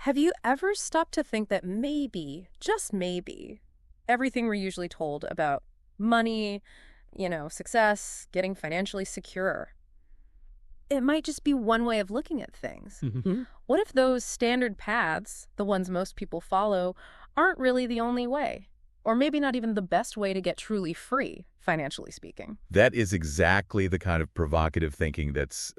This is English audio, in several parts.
Have you ever stopped to think that maybe, just maybe, everything we're usually told about money, success, getting financially secure, it might just be one way of looking at things? Mhm. What if those standard paths, the ones most people follow, aren't really the only way? Or maybe not even the best way to get truly free, financially speaking. That is exactly the kind of provocative thinking that's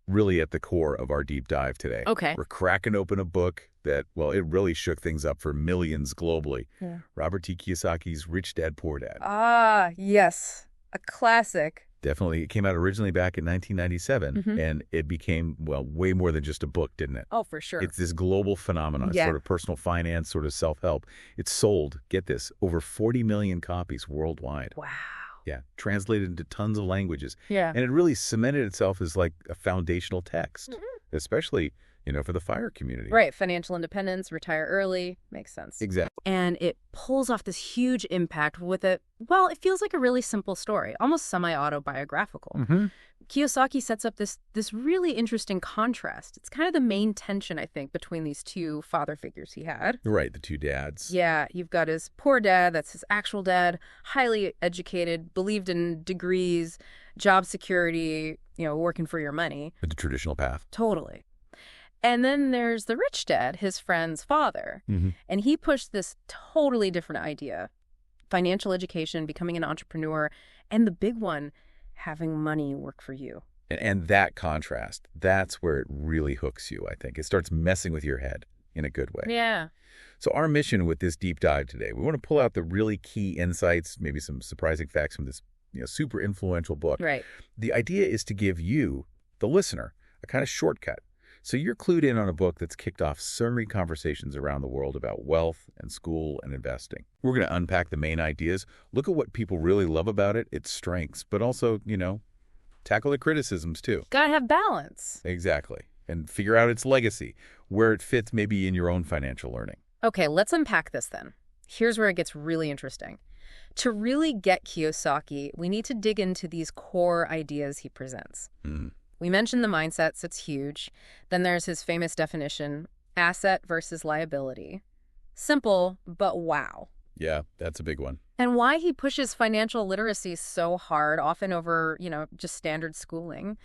really at the core of our deep dive today. Okay. We're cracking open a book that, well, it really shook things up for millions globally. Yeah. Robert T. Kiyosaki's Rich Dad, Poor Dad. Ah, yes. A classic. Definitely. It came out originally back in 1997, and it became, well, way more than just a book, didn't it? Oh, for sure. It's this global phenomenon, Yeah. sort of personal finance, sort of self-help. It's sold, get this, over 40 million copies worldwide. Wow. Yeah, translated into tons of languages. Yeah. And it really cemented itself as like a foundational text, especially, for the FIRE community. Right. Financial independence, retire early. Makes sense. Exactly. And it pulls off this huge impact with it feels like a really simple story, almost semi-autobiographical. Kiyosaki sets up this really interesting contrast. It's kind of the main tension, I think, between these two father figures he had. Right, the two dads. Yeah, you've got his poor dad, that's his actual dad, highly educated, believed in degrees, job security, working for your money. The traditional path. Totally. And then there's the rich dad, his friend's father. And he pushed this totally different idea. Financial education, becoming an entrepreneur, and the big one, having money work for you. And that contrast, that's where it really hooks you, I think. It starts messing with your head in a good way. Yeah. So our mission with this deep dive today, we want to pull out the really key insights, maybe some surprising facts from this super influential book. Right. The idea is to give you, the listener, a kind of shortcut. So you're clued in on a book that's kicked off so many conversations around the world about wealth and school and investing. We're going to unpack the main ideas, look at what people really love about it, its strengths, but also, tackle the criticisms too. Gotta have balance. Exactly. And figure out its legacy, where it fits maybe in your own financial learning. Okay, let's unpack this then. Here's where it gets really interesting. To really get Kiyosaki, we need to dig into these core ideas he presents. We mentioned the mindsets, it's huge. Then there's his famous definition, asset versus liability. Simple, but wow. Yeah, that's a big one. And why he pushes financial literacy so hard, often over, just standard schooling.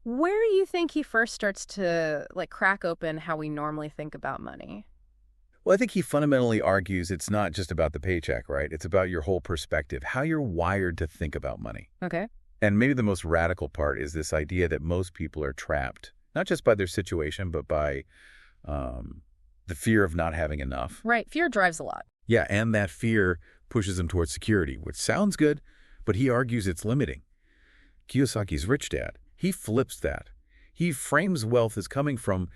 Where do you think he first starts to, crack open how we normally think about money? Well, I think he fundamentally argues it's not just about the paycheck, right? It's about your whole perspective, how you're wired to think about money. Okay. And maybe the most radical part is this idea that most people are trapped, not just by their situation, but by the fear of not having enough. Right. Fear drives a lot. Yeah, and that fear pushes them towards security, which sounds good, but he argues it's limiting. Kiyosaki's Rich Dad, he flips that. He frames wealth as coming from,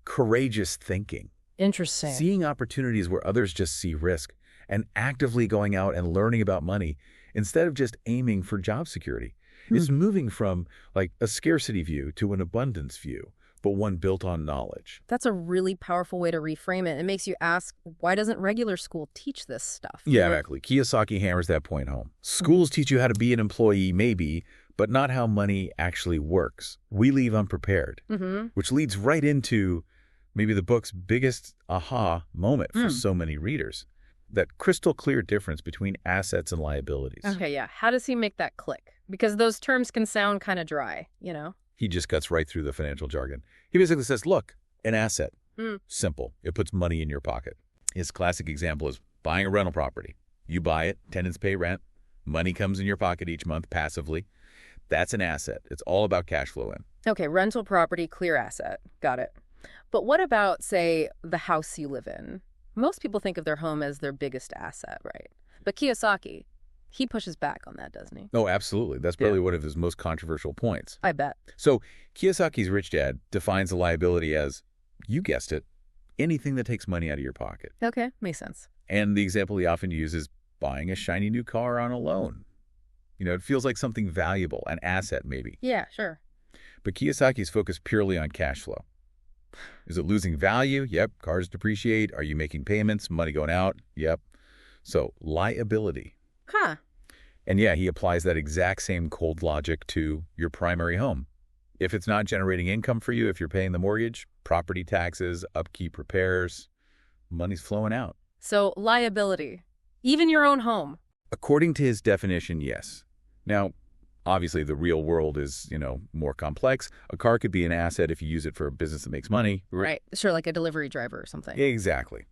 courageous thinking. Interesting. Seeing opportunities where others just see risk, and actively going out and learning about money instead of just aiming for job security. It's moving from a scarcity view to an abundance view, but one built on knowledge. That's a really powerful way to reframe it. It makes you ask, why doesn't regular school teach this stuff? Yeah, exactly. Kiyosaki hammers that point home. Schools teach you how to be an employee, maybe, but not how money actually works. We leave unprepared, which leads right into maybe the book's biggest aha moment for so many readers. That crystal clear difference between assets and liabilities. Okay, yeah. How does he make that click? Because those terms can sound kind of dry, He just cuts right through the financial jargon. He basically says, look, an asset, simple. It puts money in your pocket. His classic example is buying a rental property. You buy it, tenants pay rent, money comes in your pocket each month passively. That's an asset. It's all about cash flow in. Okay, rental property, clear asset. Got it. But what about, say, the house you live in? Most people think of their home as their biggest asset, right? But Kiyosaki, he pushes back on that, doesn't he? Oh, absolutely. That's probably one of his most controversial points. I bet. So Kiyosaki's Rich Dad defines a liability as, you guessed it, anything that takes money out of your pocket. Okay, makes sense. And the example he often uses is buying a shiny new car on a loan. It feels like something valuable, an asset maybe. Yeah, sure. But Kiyosaki's focused purely on cash flow. Is it losing value? Yep. Cars depreciate. Are you making payments? Money going out? Yep. So liability. Huh. And yeah, he applies that exact same cold logic to your primary home. If it's not generating income for you, if you're paying the mortgage, Property taxes, upkeep, repairs, money's flowing out. So liability, even your own home. According to his definition, yes. Now, obviously, the real world is, more complex. A car could be an asset if you use it for a business that makes money. Right. Sure, like a delivery driver or something. Exactly.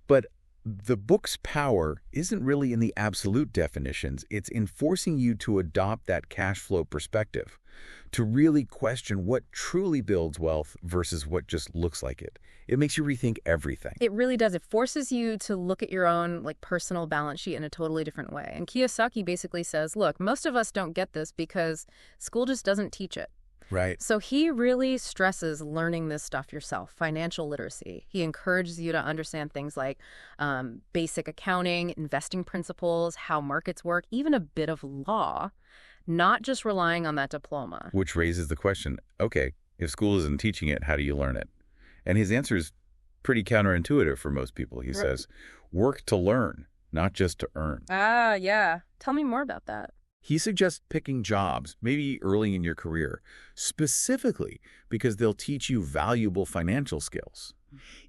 But the book's power isn't really in the absolute definitions. It's in forcing you to adopt that cash flow perspective, to really question what truly builds wealth versus what just looks like it. It makes you rethink everything. It really does. It forces you to look at your own personal balance sheet in a totally different way. And Kiyosaki basically says, look, most of us don't get this because school just doesn't teach it. Right. So he really stresses learning this stuff yourself, financial literacy. He encourages you to understand things like basic accounting, investing principles, how markets work, even a bit of law, not just relying on that diploma. Which raises the question, okay, if school isn't teaching it, how do you learn it? And his answer is pretty counterintuitive for most people. He says, work to learn, not just to earn. Ah, yeah. Tell me more about that. He suggests picking jobs, maybe early in your career, specifically because they'll teach you valuable financial skills,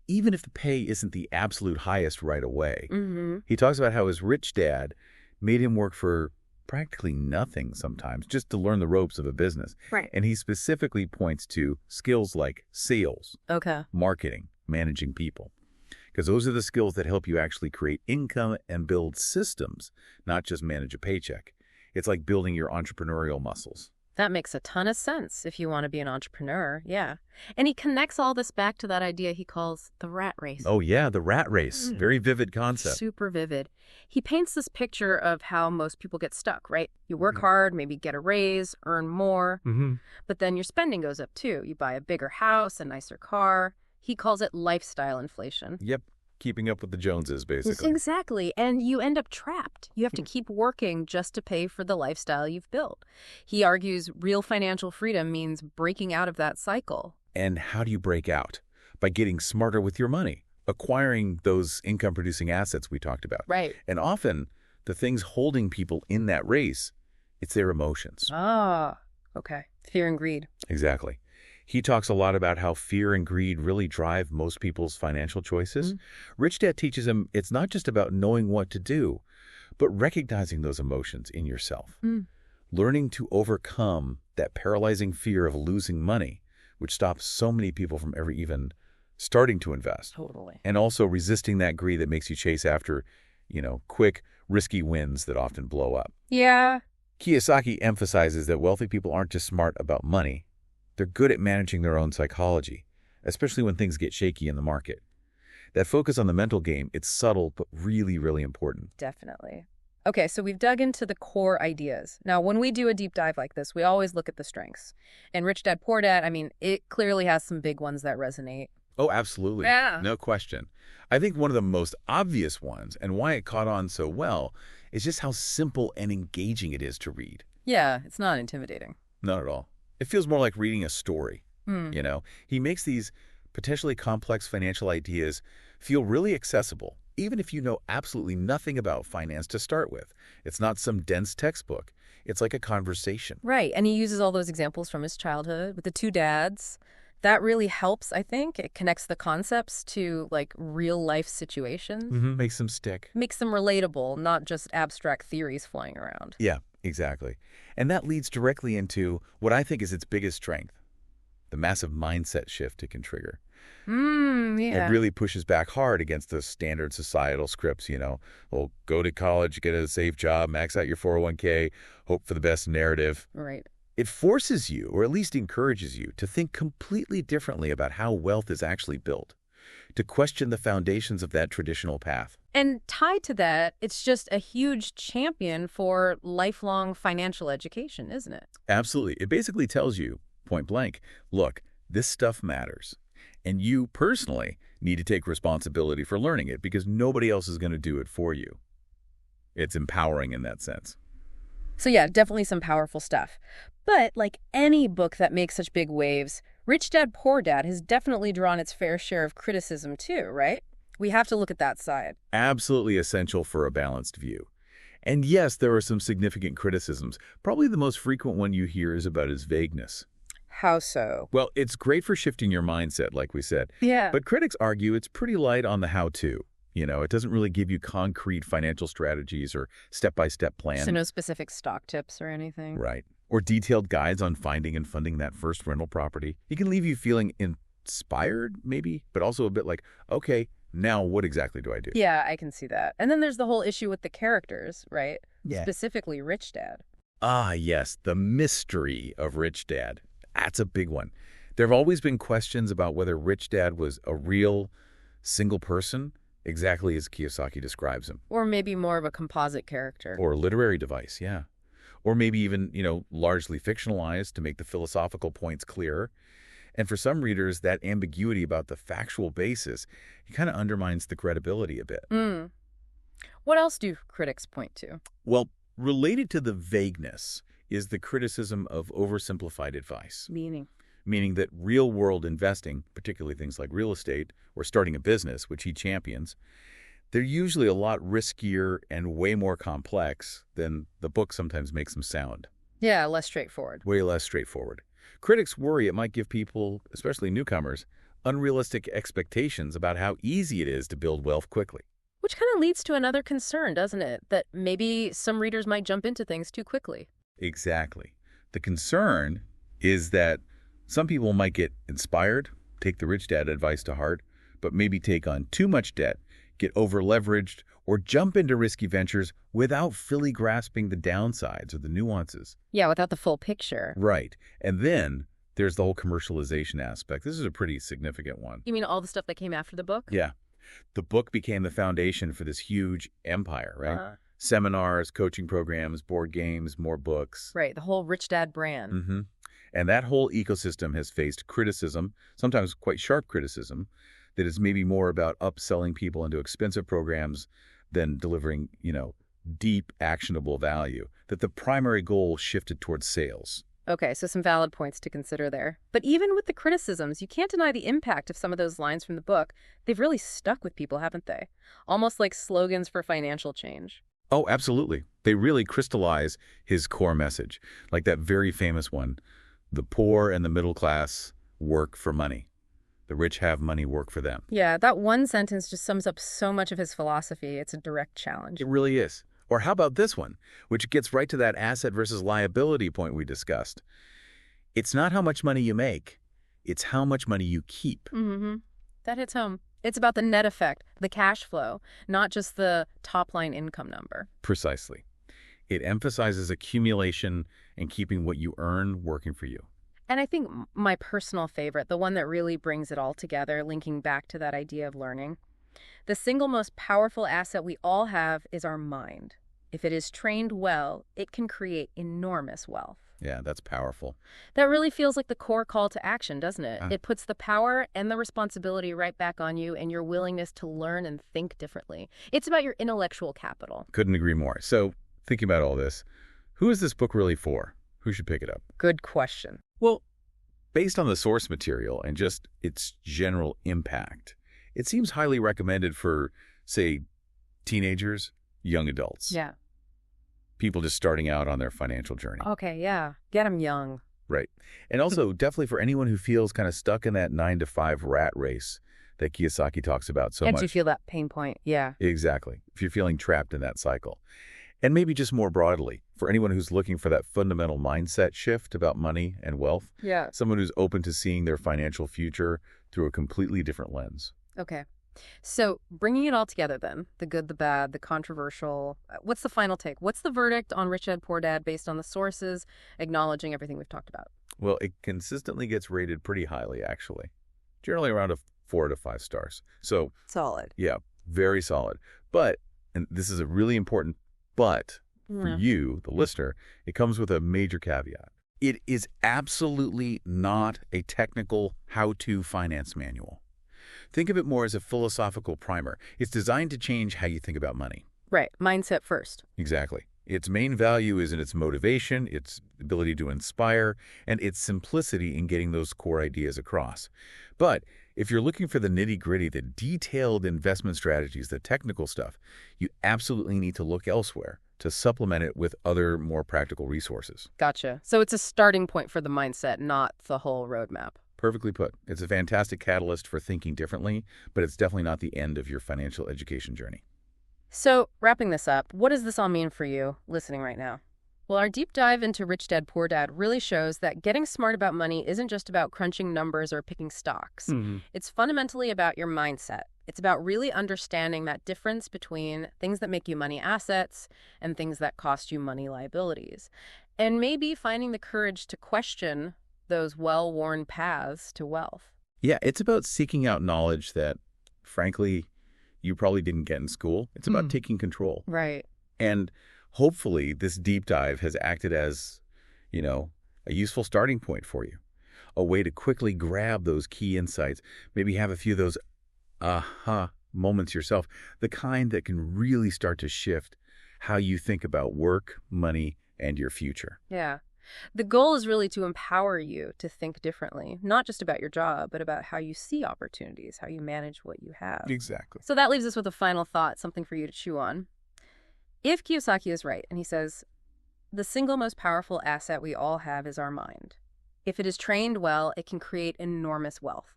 even if the pay isn't the absolute highest right away. Mm-hmm. He talks about how his rich dad made him work for practically nothing sometimes just to learn the ropes of a business. Right. And he specifically points to skills like sales, marketing, managing people, because those are the skills that help you actually create income and build systems, not just manage a paycheck. It's like building your entrepreneurial muscles. That makes a ton of sense if you want to be an entrepreneur, yeah. And he connects all this back to that idea he calls the rat race. Oh, yeah, the rat race. Very vivid concept. Super vivid. He paints this picture of how most people get stuck, right? You work hard, maybe get a raise, earn more, but then your spending goes up too. You buy a bigger house, a nicer car. He calls it lifestyle inflation. Yep. Keeping up with the Joneses, basically. Exactly. And you end up trapped. You have to keep working just to pay for the lifestyle you've built. He argues real financial freedom means breaking out of that cycle. And how do you break out? By getting smarter with your money, acquiring those income-producing assets we talked about. Right. And often, the things holding people in that race, it's their emotions. Ah, okay. Fear and greed. Exactly. He talks a lot about how fear and greed really drive most people's financial choices. Rich Dad teaches him it's not just about knowing what to do, but recognizing those emotions in yourself. Learning to overcome that paralyzing fear of losing money, which stops so many people from ever even starting to invest. Totally. And also resisting that greed that makes you chase after, quick, risky wins that often blow up. Yeah. Kiyosaki emphasizes that wealthy people aren't just smart about money. They're good at managing their own psychology, especially when things get shaky in the market. That focus on the mental game, it's subtle, but really, really important. Definitely. Okay, so we've dug into the core ideas. Now, when we do a deep dive like this, we always look at the strengths. And Rich Dad, Poor Dad, it clearly has some big ones that resonate. Oh, absolutely. Yeah. No question. I think one of the most obvious ones, and why it caught on so well, is just how simple and engaging it is to read. Yeah, it's not intimidating. Not at all. It feels more like reading a story. He makes these potentially complex financial ideas feel really accessible, even if you know absolutely nothing about finance to start with. It's not some dense textbook. It's like a conversation. Right, and he uses all those examples from his childhood with the two dads. That really helps, I think. It connects the concepts to real-life situations. Makes them stick. Makes them relatable, not just abstract theories flying around. Yeah. Exactly. And that leads directly into what I think is its biggest strength, the massive mindset shift it can trigger. Yeah. It really pushes back hard against the standard societal scripts, well, go to college, get a safe job, max out your 401k, hope for the best narrative. Right. It forces you, or at least encourages you, to think completely differently about how wealth is actually built, to question the foundations of that traditional path. And tied to that, it's just a huge champion for lifelong financial education, isn't it? Absolutely. It basically tells you, point blank, look, this stuff matters. And you personally need to take responsibility for learning it because nobody else is going to do it for you. It's empowering in that sense. So yeah, definitely some powerful stuff. But like any book that makes such big waves, Rich Dad, Poor Dad has definitely drawn its fair share of criticism too, right? We have to look at that side. Absolutely essential for a balanced view. And yes, there are some significant criticisms. Probably the most frequent one you hear is about his vagueness. How so? Well, it's great for shifting your mindset, like we said. Yeah. But critics argue it's pretty light on the how-to. It doesn't really give you concrete financial strategies or step-by-step plans. So no specific stock tips or anything? Right. Or detailed guides on finding and funding that first rental property. It can leave you feeling inspired, maybe, but also a bit like, okay, now what exactly do I do? Yeah, I can see that. And then there's the whole issue with the characters, right? Yeah. Specifically Rich Dad. Ah, yes, the mystery of Rich Dad. That's a big one. There have always been questions about whether Rich Dad was a real single person, exactly as Kiyosaki describes him. Or maybe more of a composite character. Or a literary device, yeah. Or maybe even, largely fictionalized to make the philosophical points clearer. And for some readers, that ambiguity about the factual basis, it kind of undermines the credibility a bit. What else do critics point to? Well, related to the vagueness is the criticism of oversimplified advice. Meaning that real-world investing, particularly things like real estate or starting a business, which he champions, they're usually a lot riskier and way more complex than the book sometimes makes them sound. Yeah, less straightforward. Way less straightforward. Critics worry it might give people, especially newcomers, unrealistic expectations about how easy it is to build wealth quickly. Which kind of leads to another concern, doesn't it? That maybe some readers might jump into things too quickly. Exactly. The concern is that some people might get inspired, take the Rich Dad advice to heart, but maybe take on too much debt, get over-leveraged, or jump into risky ventures without fully grasping the downsides or the nuances. Yeah, without the full picture. Right. And then there's the whole commercialization aspect. This is a pretty significant one. You mean all the stuff that came after the book? Yeah. The book became the foundation for this huge empire, right? Seminars, coaching programs, board games, more books. Right, the whole Rich Dad brand. And that whole ecosystem has faced criticism, sometimes quite sharp criticism, that is maybe more about upselling people into expensive programs than delivering, deep, actionable value, that the primary goal shifted towards sales. Okay, so some valid points to consider there. But even with the criticisms, you can't deny the impact of some of those lines from the book. They've really stuck with people, haven't they? Almost like slogans for financial change. Oh, absolutely. They really crystallize his core message, like that very famous one, the poor and the middle class work for money. The rich have money work for them. Yeah, that one sentence just sums up so much of his philosophy. It's a direct challenge. It really is. Or how about this one, which gets right to that asset versus liability point we discussed. It's not how much money you make, it's how much money you keep. That hits home. It's about the net effect, the cash flow, not just the top-line income number. Precisely. It emphasizes accumulation and keeping what you earn working for you. And I think my personal favorite, the one that really brings it all together, linking back to that idea of learning, the single most powerful asset we all have is our mind. If it is trained well, it can create enormous wealth. Yeah, that's powerful. That really feels like the core call to action, doesn't it? It puts the power and the responsibility right back on you and your willingness to learn and think differently. It's about your intellectual capital. Couldn't agree more. So, thinking about all this, who is this book really for? Who should pick it up? Good question. Well, based on the source material and just its general impact, it seems highly recommended for, say, teenagers, young adults. Yeah. People just starting out on their financial journey. Okay, yeah. Get them young. Right. And also definitely for anyone who feels kind of stuck in that 9-to-5 rat race that Kiyosaki talks about so much. Can't you feel that pain point? Yeah. Exactly. If you're feeling trapped in that cycle. And maybe just more broadly, for anyone who's looking for that fundamental mindset shift about money and wealth. Yeah. Someone who's open to seeing their financial future through a completely different lens. Okay. So bringing it all together then, the good, the bad, the controversial, what's the final take? What's the verdict on Rich Dad, Poor Dad based on the sources, acknowledging everything we've talked about? Well, it consistently gets rated pretty highly, actually. Generally around a 4 to 5 stars. So solid. Yeah, very solid. But, and this is a really important but for you, the listener, it comes with a major caveat. It is absolutely not a technical how-to finance manual. Think of it more as a philosophical primer. It's designed to change how you think about money. Right. Mindset first. Exactly. Its main value is in its motivation, its ability to inspire, and its simplicity in getting those core ideas across. But if you're looking for the nitty-gritty, the detailed investment strategies, the technical stuff, you absolutely need to look elsewhere. to supplement it with other more practical resources. Gotcha. So it's a starting point for the mindset, not the whole roadmap. Perfectly put. It's a fantastic catalyst for thinking differently, but it's definitely not the end of your financial education journey. So, wrapping this up, what does this all mean for you listening right now? Well, our deep dive into Rich Dad, Poor Dad really shows that getting smart about money isn't just about crunching numbers or picking stocks. It's fundamentally about your mindset. It's about really understanding that difference between things that make you money assets and things that cost you money liabilities. And maybe finding the courage to question those well-worn paths to wealth. Yeah, it's about seeking out knowledge that, frankly, you probably didn't get in school. It's about taking control. Right. And hopefully this deep dive has acted as, a useful starting point for you, a way to quickly grab those key insights, maybe have a few of those aha moments yourself, the kind that can really start to shift how you think about work, money, and your future. Yeah. The goal is really to empower you to think differently, not just about your job, but about how you see opportunities, how you manage what you have. Exactly. So that leaves us with a final thought, something for you to chew on. If Kiyosaki is right, and he says, the single most powerful asset we all have is our mind. If it is trained well, it can create enormous wealth.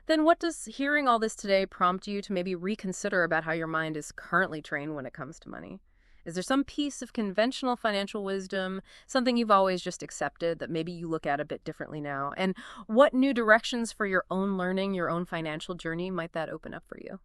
Then what does hearing all this today prompt you to maybe reconsider about how your mind is currently trained when it comes to money? Is there some piece of conventional financial wisdom, something you've always just accepted that maybe you look at a bit differently now? And what new directions for your own learning, your own financial journey might that open up for you?